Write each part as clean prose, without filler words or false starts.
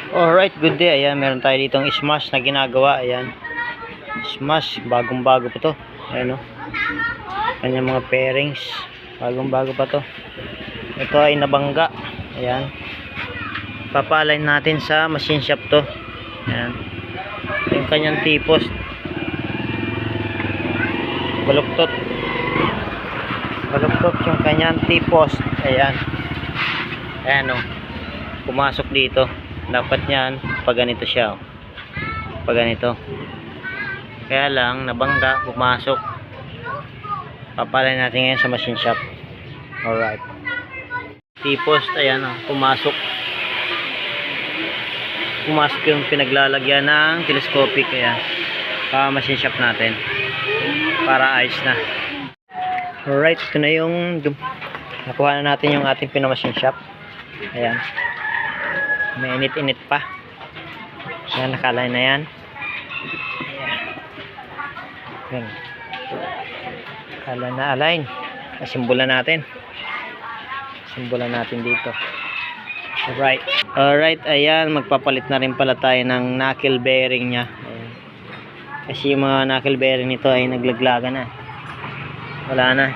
Alright, good day. Ayan, meron tayo ditong smash na ginagawa. Ayan. Smash, bagong-bago pa to. Ayan o. Kanyang mga pairings. Bagong-bago pa to. Ito ay nabangga. Ayan. Papaline natin sa machine shop to. Ayan. Yung kanyang T-post. Baluktot. Baluktot yung kanyang T-post. Ayan. Ayan o. Pumasok dito. Dapat yan pag ganito siya, pag ganito. Kaya lang nabangga, pumasok. Papalay natin ngayon sa machine shop. Alright, T-post, ayan o, pumasok yung pinaglalagyan ng telescopic. Ayan, machine shop natin para ayos na. Alright, ito na yung nakuha na natin yung ating pinamachine shop. Ayan, may init-init pa. Yan, nakalay na yan. Yan. Nakala na align. Simbolan natin. Simbolan natin dito. Alright. Alright, ayan. Magpapalit na rin pala tayo ng knuckle bearing nya. Ayan. Kasi yung mga knuckle bearing nito ay naglaglaga na. Wala na.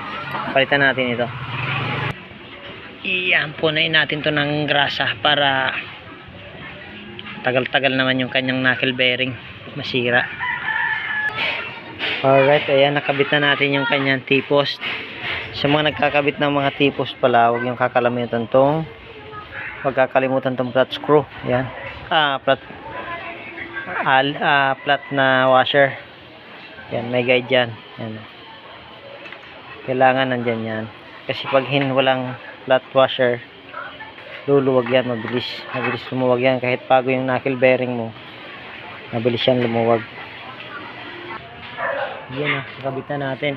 Palitan natin ito. Iyan, punain natin to ng grasa para tagal-tagal naman yung kanyang knuckle bearing masira. Alright, ayan, nakabit na natin yung kanyang T-post. Sa mga nagkakabit ng mga T-post pala, huwag yung kakalimutan tong flat screw. Ayan, flat na washer. Ayan, may guide dyan. Ayan. Kailangan nandyan yan, kasi pag walang flat washer, luluwag yan, mabilis lumuwag yan. Kahit bago yung knuckle bearing mo, mabilis yan lumuwag. Yan na, nakabit na natin.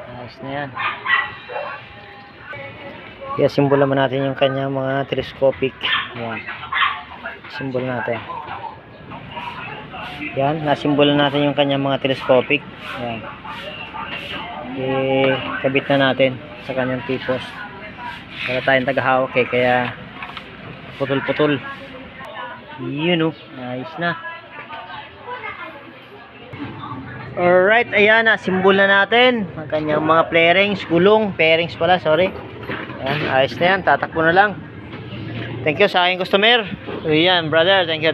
Ayos na yan. Kaya simbol naman natin yung kanyang mga telescopic. Yan, simbol natin. Yan, nasimbolan natin yung kanyang mga telescopic. Yan, kabit na natin sa kanyang T-post. Para tayong tagahawak kaya putol-putol. Yun o, ayos na. Alright, ayan na, simbol na natin ang kanyang mga pairings pala, sorry. Ayan, ayos na yan, tatakbo na lang. Thank you sa aking customer. Ayan, brother, thank you.